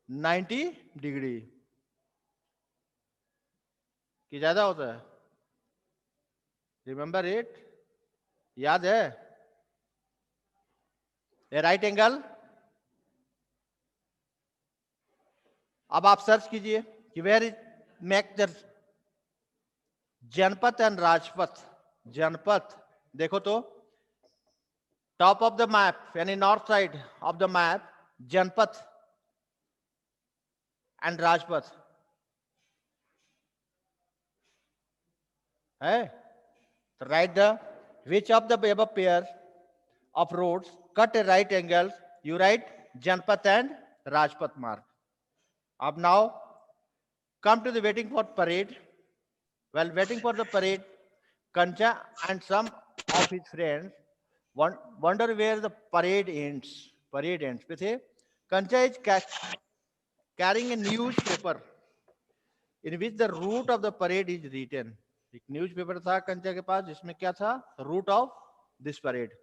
90 degree कि ज्यादा होता है? रिमेंबर इट, याद है? A right angle. अब आप सर्च कीजिए कि where is make the Janpath and Rajpath. Janpath देखो तो टॉप ऑफ द मैप, यानी north side of the map, Janpath and Rajpath है। तो right the which of the above pair of roads cut a right angle, you write Janpath and Rajpath mark. Up now come to the waiting for parade. While waiting for the parade, Kancha and some of his friends wonder where the parade ends. Parade ends. Kancha is carrying a newspaper in which the route of the parade is written. एक newspaper था कंचा के पास जिसमें क्या था? Route of this parade.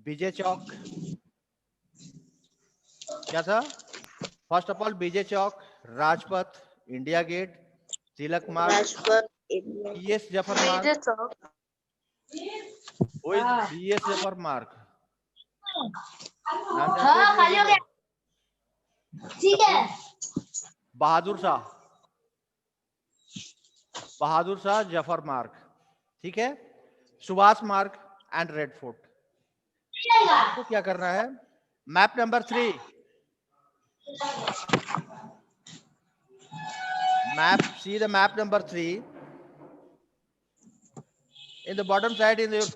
Vijay Chowk क्या था? First of all Vijay Chowk, Rajpath, India gate, Tilak Marg, B S Zafar मार्ग। बीएस जफर मार्ग नाम जानते हो? ठीक है। बहादुर शाह जफर मार्ग, ठीक है। Subhash Marg and red fort. आपको क्या करना है? Map number 3, map, see the map number 3 in the bottom side in your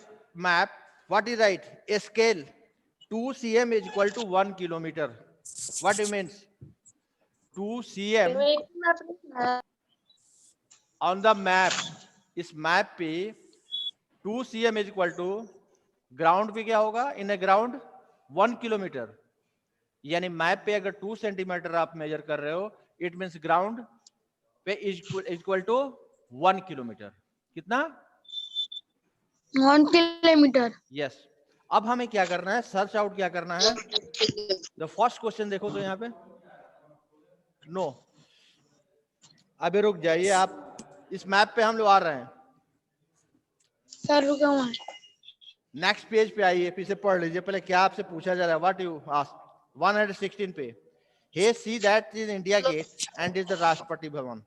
map. What is right? A scale 2 cm is equal to 1 kilometer. What it means? 2 cm on the map, इस map पे 2 cm is equal to ground पे क्या होगा? इन ए ground 1 kilometre. यानी map पे अगर 2 centimetre आप major कर रहे हो, इट मीन्स ग्राउंड पे इक्वल टू 1 किलोमीटर। कितना? 1 किलोमीटर। यस। अब हमें क्या करना है? सर्च आउट क्या करना है? द फर्स्ट क्वेश्चन देखो तो यहाँ पे नो, अभी रुक जाइए आप। इस मैप पे हम लोग आ रहे हैं। सर रुका हुआ है। नेक्स्ट पेज पे आइए, फिर से पढ़ लीजिए पहले क्या आपसे पूछा जा रहा है। व्हाट यू आस्क 116 पे। Hey see that is India gate and is the Rashtrapati Bhavan.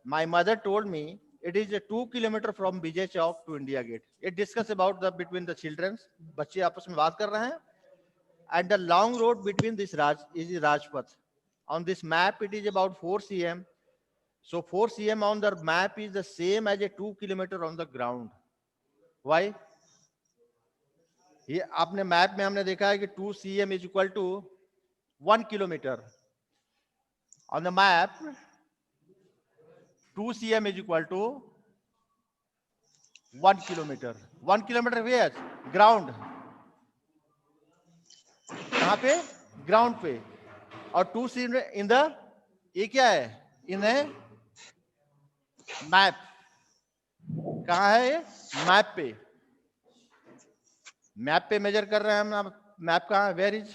My mother told me it is a 2 kilometer from Vijay Chowk to India Gate. It discuss about the between the children, बच्चे आपस में बात कर रहे हैं। And the long road between this is Rajpath. On this map it is about 4 cm. So 4 cm on the map is the same as a 2 kilometer on the ground. Why? ये आपने map में हमने देखा है कि 2 cm is equal to 1 kilometer. On the map 2 cm is equal to 1 kilometer. 1 kilometer where? Ground. कहाँ पे? Ground पे। और 2 cm इन द, ये क्या है? इन मैप। कहाँ है ये? मैप पे। मैप पे मेजर कर रहे हैं हम। मैप कहाँ? Where is?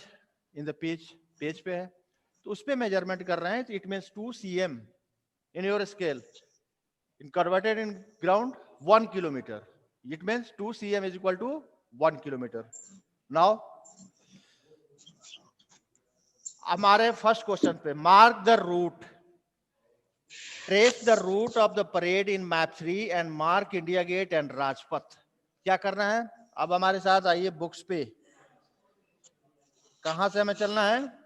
In the page. Page पे है तो उस पे मेजरमेंट कर रहे हैं। It means 2 cm in your scale in converted in ground 1 kilometre. It means 2 cm is equal to 1 kilometre. Now हमारे फर्स्ट क्वेश्चन पे mark the route, trace the route of the parade in map 3 and mark India gate and Rajpath. क्या करना है? अब हमारे साथ आइए books पे। कहां से हमें चलना है?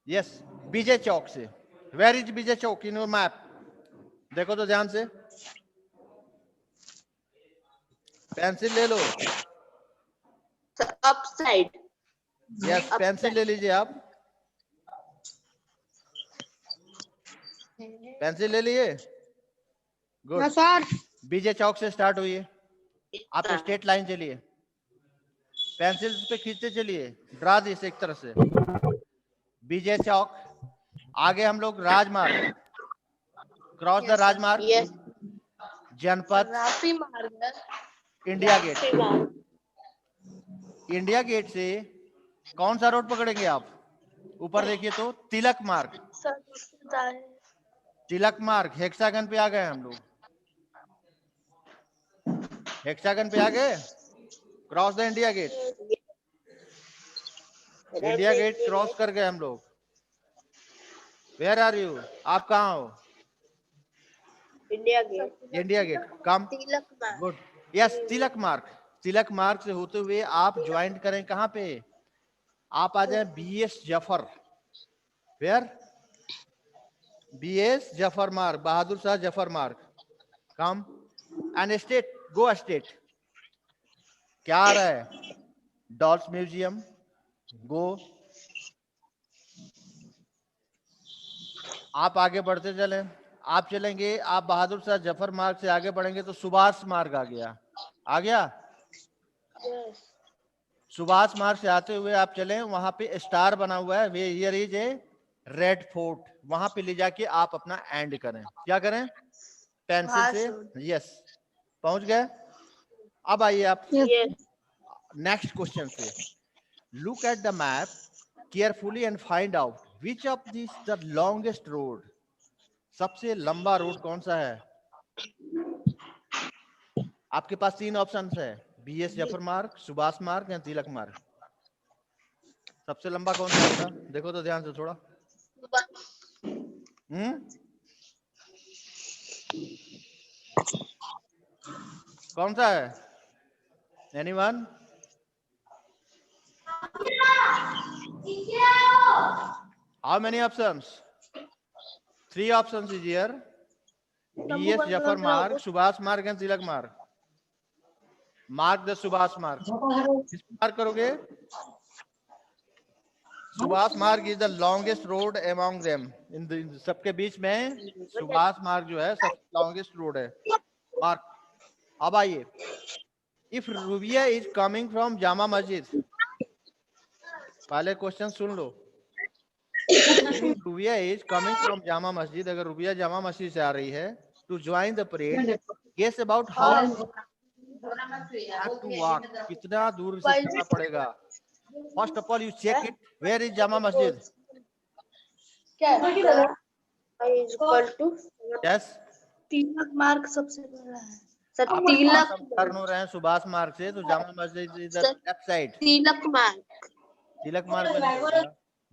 यस, विजय चौक से। Where is Vijay Chowk in your map? देखो तो ध्यान से, पेंसिल ले लो। Up side. यस, पेंसिल ले लीजिए आप। पेंसिल ले लिए? गुड। सर विजय चौक से स्टार्ट हुई, आप स्ट्रेट लाइन चलिए, पेंसिल पे खींचते चलिए, ड्रा दिस एक तरह से। विजय चौक, आगे हम लोग राजमार्ग, क्रॉस द राजमार्ग, जनपथ, इंडिया गेट, इंडिया गेट से कौन सा रोड पकड़ेंगे आप? ऊपर देखिए तो तिलक मार्ग, सर तिलक मार्ग हेक्सागन पे आ गए हम लोग, हेक्सागन पे आ गए, cross the India gate, India gate cross कर गए हम लोग। Where are you? आप कहाँ हो? India gate, India gate, come, Tilak Marg, good, yes तिलक मार्ग, तिलक मार्ग से होते हुए आप ज्वाइन करें कहाँ पे? आप आ जाए BS Zafar, where? BS Zafar Marg, Bahadur Shah Zafar Marg, come and straight, go straight, क्या आ रहा है? डॉल्स म्यूजियम, गो, आप आगे बढ़ते चले, आप चलेंगे, आप बहादुर शाह जफर मार्ग से आगे बढ़ेंगे तो सुभाष मार्ग आ गया, आ गया। सुभाष मार्ग से आते हुए आप चलें, वहां पे स्टार बना हुआ है, where here is a Red Fort, वहां पे ले जाके आप अपना एंड करें, क्या करें? पेंसिल से, यस, पहुंच गए। अब आइए आप नेक्स्ट क्वेश्चन पे, look at the map carefully and find out which of this the longest road, सबसे लंबा रोड कौन सा है? आपके पास 3 ऑप्शंस है, BS जफर मार्ग, सुभाष मार्ग या तिलक मार्ग, सबसे लंबा कौन सा होगा? देखो तो ध्यान से थोड़ा, कौन सा है? Anyone? How many options? 3 options is here, BS Zafar मार्ग, सुभाष मार्ग एंड तिलक मार्ग। मार्क द सुभाष मार्ग, किस मार्ग करोगे? Subhash Marg is the longest road among them, इन सबके बीच में सुभाष मार्ग जो है सबसे लॉन्गेस्ट रोड है, मार्क। अब आइए, if Rubia is coming from Jama Masjid, पहले क्वेश्चन सुन लो, Rubia is coming from Jama Masjid, अगर रुबिया जामा मस्जिद से आ रही है to join the parade, guess about how to walk, कितना दूर से चलना पड़ेगा? First of all you check it, where is Jama Masjid? Yes, तिलक मार्ग सबसे बड़ा है सर। आप टर्न हो रहे हैं सुभाष मार्ग से तो जामा मस्जिद इधर लेफ्ट साइड, तिलक मार्ग, तिलक मार्ग में नहीं होगा,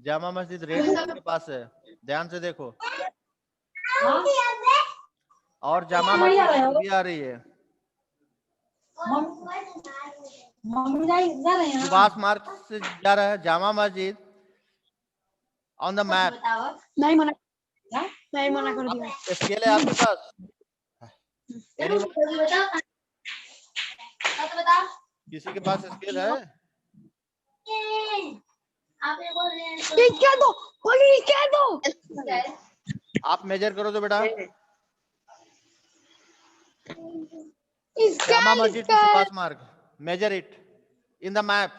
जामा मस्जिद रेड फोर्ट के पास है, ध्यान से देखो, और जामा मस्जिद से भी आ रही है, सुभाष मार्ग से जा रहा है Jama Masjid on the map. नहीं मना, नहीं मना कर दिया। स्केल है आपके पास? किसी के पास स्केल है? क्या दो बोली, क्या दो, आप मेजर करो तो बेटा, इसका Jama Masjid to Subhash Marg, measure it in the map.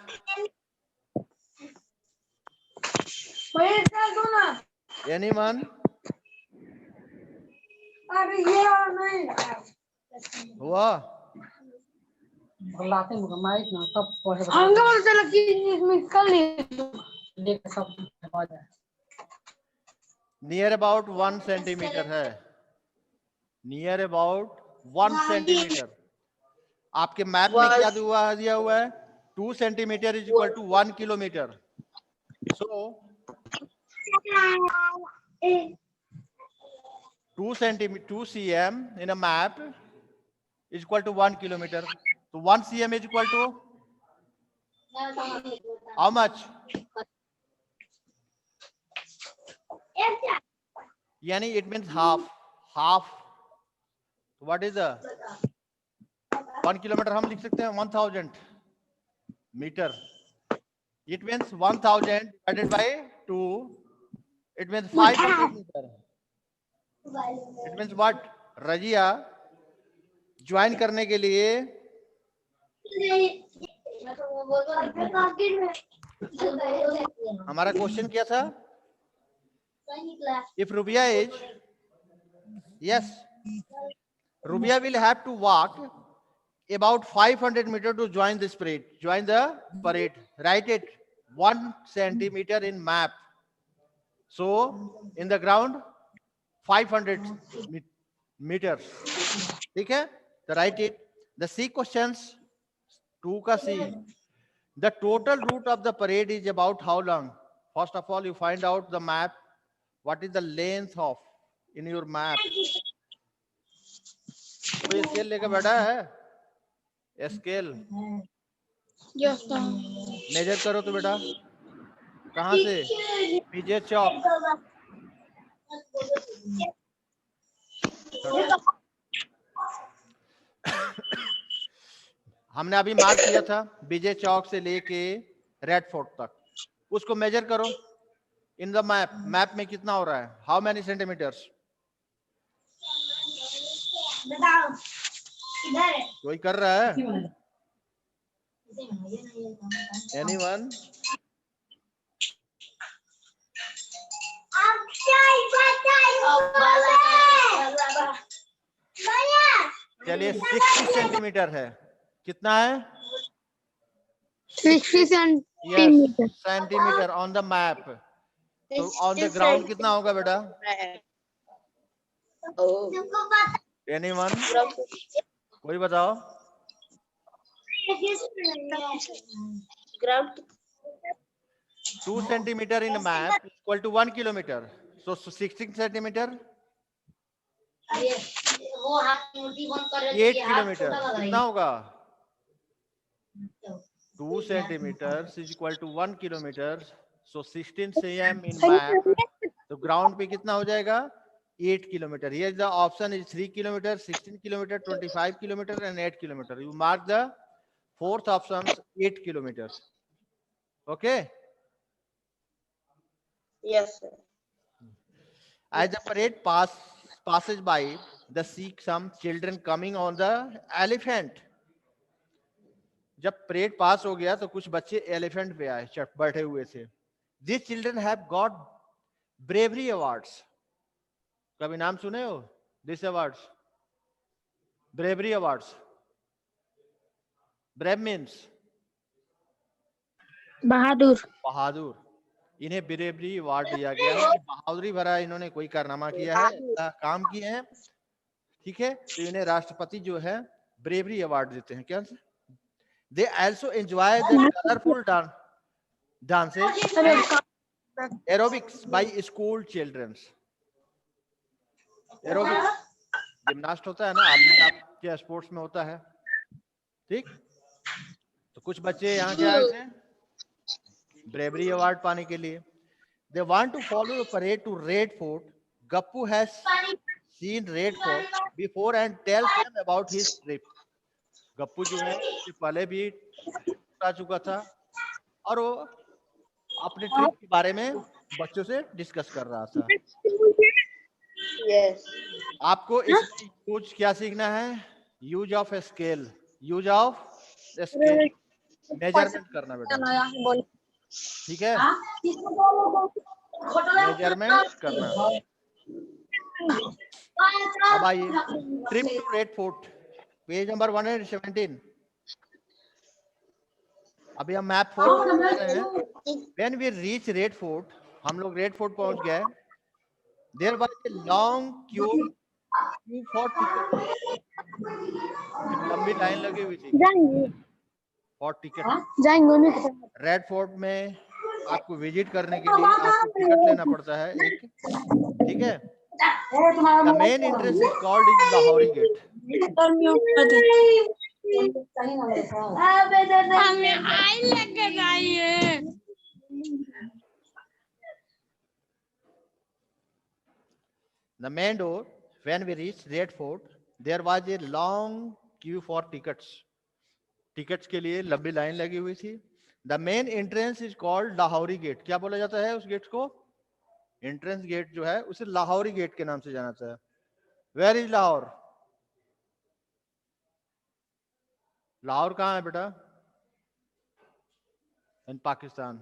Anyone? अरे ये और नहीं हुआ? नियर अबाउट 1 सेंटीमीटर है, नियर अबाउट 1 सेंटीमीटर। आपके मैप में क्या दिया हुआ है? 2 centimetre is equal to 1 kilometre, so 2 cm in a map is equal to 1 kilometer. So 1 cm is equal to how much? Yani it means half. Half. What is the 1 kilometer? हम लिख सकते हैं 1000 meter. It means 1000 divided by 2. It means 500 meter. It means what? Razia join करने के लिए हमारा question क्या था? If Rubia is, yes, Rubia will have to walk about 500 meter to join this parade. Join the parade. Write it 1 centimeter in map. So in the ground 500 meters. ठीक है? तो write it. The C questions 2 का C. The total route of the parade is about how long? First of all, you find out the map. What is the length of in your map? कोई scale लेके बैठा है? Scale Yes, sir. Major करो तो बेटा. कहाँ से? पीजे चौक. हमने अभी मार्क किया था विजय चौक से लेके रेड फोर्ट तक. उसको मेजर करो इन द मैप. मैप में कितना हो रहा है? How many centimetres? कोई कर रहा है? एनीवन? चलिए 60 सेंटीमीटर है. कितना है? 60 Yes, centimeter. Centimetre on the map. तो ऑन द ग्राउंड कितना होगा बेटा? एनीवन? कोई बताओ. Ground 2 centimeter in a map equal to 1 kilometer. So 16 centimeter 8 kilometer. कितना होगा? 2 centimeters is equal to 1 kilometer. So 16 cm in map. तो ग्राउंड पे कितना हो जाएगा? 8 kilometer. Here the option is 3 kilometer, 16 kilometer, 25 kilometer and 8 kilometer. You mark the fourth options 8 kilometers. Okay. Yes, sir. As the parade passes by, the see some children coming on the elephant. जब parade पास हो गया तो कुछ बच्चे elephant पे आए, बैठे हुए थे. These children have got bravery awards. कभी नाम सुने हो? This awards, bravery awards. Brave means बहादुर. बहादुर. इन्हें ब्रेवरी अवार्ड दिया गया है. बहादुरी भरा इन्होंने कोई कारनामा किया है, काम किए हैं. ठीक है, तो इन्हें राष्ट्रपति जो है ब्रेवरी अवार्ड देते हैं. क्या? They also enjoy the colorful dances and aerobics by school children. Aerobics gymnast होता है ना, आपके स्पोर्ट्स में होता है. ठीक, तो कुछ बच्चे यहाँ के आए थे ब्रेवरी अवार्ड पाने के लिए. They want to follow the parade to Red Fort. Gappu has seen Red Fort before and tells them about his trip. Gappu जो है इससे पहले भी आ चुका था और वो अपने ट्रिप के बारे में बच्चों से डिस्कस कर रहा था. Yes. आपको इसमें यूज क्या सीखना है? Use of scale. Use of scale, measurement करना बेटा. ठीक है, मेजरमेंट करना. अब आइए trip to Red Fort, page number 117. अभी हम मैप 4 पर जा रहे हैं. When we reach red fort, हम लोग रेड फोर्ट पहुंच गए. There was a long queue for tickets. लंबी लाइन लगी हुई थी जाएंगे फॉर टिकट. जाएंगे. रेड फोर्ट में आपको विजिट करने के लिए आपको टिकट लेना पड़ता है एक. ठीक है, the main entrance is called is Lahori gate. हमें आई लेके जाइए. The main door, when we reached Red Fort, there was a long queue for tickets. Tickets के लिए लंबी लाइन लगी हुई थी. The main entrance is called Lahori gate. क्या बोला जाता है उस गेट को? एंट्रेंस गेट जो है उसे लाहौरी गेट के नाम से जाना जाता है. Where is Lahore? लाहौर कहाँ है बेटा? In Pakistan.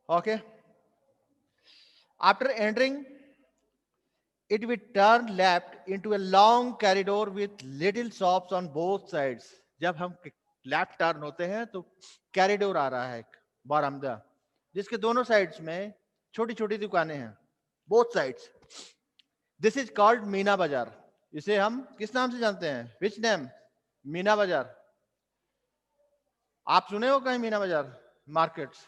Okay. After entering It will turn left into a long corridor with little shops on both sides. जब हम लेफ्ट टर्न होते हैं तो कॉरिडोर आ रहा है, एक बारामदा, जिसके दोनों साइड्स में छोटी छोटी दुकानें हैं, both sides. This is called Meena बाजार. इसे हम किस नाम से जानते हैं? Which name? मीना बाजार. आप सुने हो कहीं मीना बाजार मार्केट्स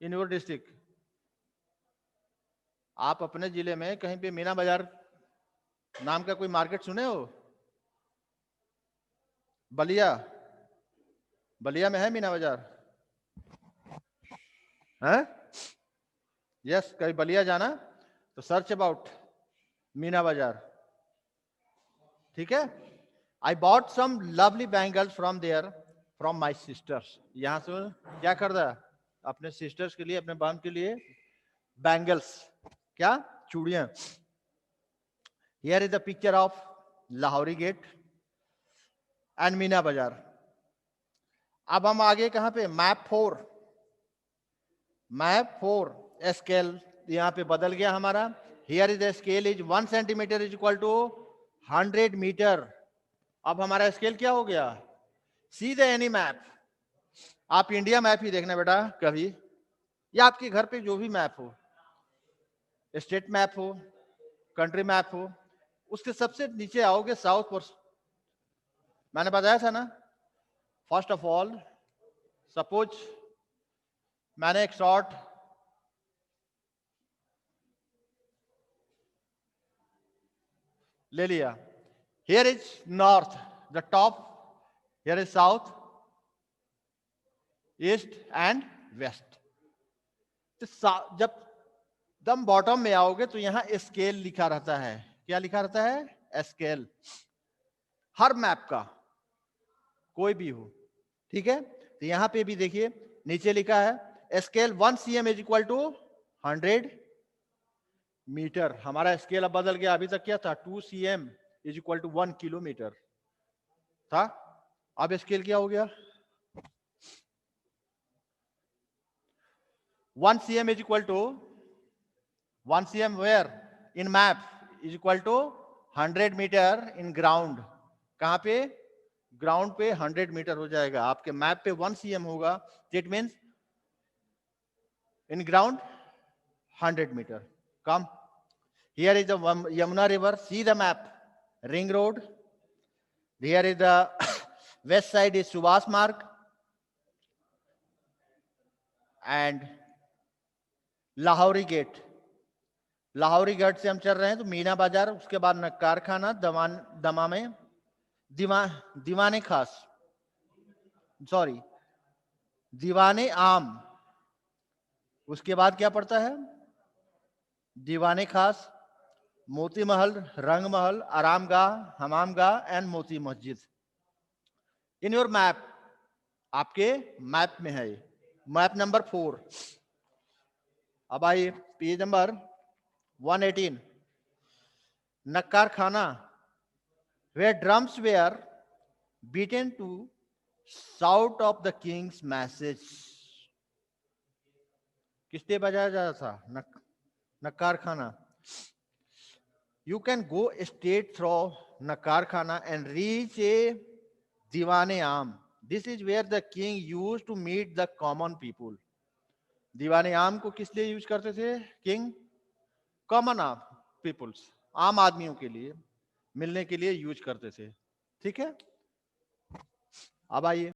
इन योर डिस्ट्रिक्ट? आप अपने जिले में कहीं पे मीना बाजार नाम का कोई मार्केट सुने हो? बलिया, बलिया में है मीना बाजार? हैं? यस, कहीं बलिया जाना तो सर्च अबाउट मीना बाजार. ठीक है. I bought some lovely bangles from there from my sisters. यहां से क्या कर रहा? अपने सिस्टर्स के लिए, अपने बहन के लिए बैंगल्स, क्या? चूड़ियां. Here is the picture of Lahori gate and Meena Bazaar. अब हम आगे कहां पे? मैप 4. मैप 4 स्केल यहां पे बदल गया हमारा. Here is the scale is 1 centimetre is equal to 100 metre. अब हमारा स्केल क्या हो गया? See the any map. आप इंडिया मैप ही देखना बेटा कभी, या आपके घर पे जो भी मैप हो, स्टेट मैप हो, कंट्री मैप हो, उसके सबसे नीचे आओगे साउथ पर. मैंने बताया था ना, फर्स्ट ऑफ ऑल सपोज मैंने एक शॉट ले लिया. Here is north, the top. Here is south, east and west. जब दम बॉटम में आओगे तो यहां स्केल लिखा रहता है. क्या लिखा रहता है? स्केल. हर मैप का, कोई भी हो. ठीक है. तो यहां पे भी देखिए नीचे लिखा है scale 1 cm is equal to 100 metre. हमारा स्केल अब बदल गया. अभी तक क्या था? 2 cm is equal to 1 kilometre था. अब स्केल क्या हो गया? 1 cm is equal to 1 cm where in map is equal to 100 metre in ground. कहां पे? ग्राउंड पे 100 मीटर हो जाएगा. आपके मैप पे 1 cm होगा. It means in ground 100 metre. Come. Here is the Yamuna river. See the map. Ring road. Here is the west side is Subhash Marg and Lahori gate. Lahori gate से हम चल रहे हैं तो मीना बाजार, उसके बाद नक्कार खाना, दमा में दीवाने खास, सॉरी दीवाने आम. उसके बाद क्या पड़ता है? दीवाने खास, मोती महल, रंग महल, आरामगाह, हमामगाह and Moti Masjid. In your map, आपके मैप में है. Map number 4. अब आइए पेज नंबर 118. नक्कार खाना, where drums were beaten to shout of the king's message. किससे बजाया जाता था? नक्कार खाना. You can go straight through Nakar Khana and reach a Diwane Am. This is where the king used to meet the common people. दीवाने आम को किस लिए यूज करते थे किंग? कॉमन पीपुल्स, आम आदमियों के लिए मिलने के लिए यूज करते थे. ठीक है. अब आइए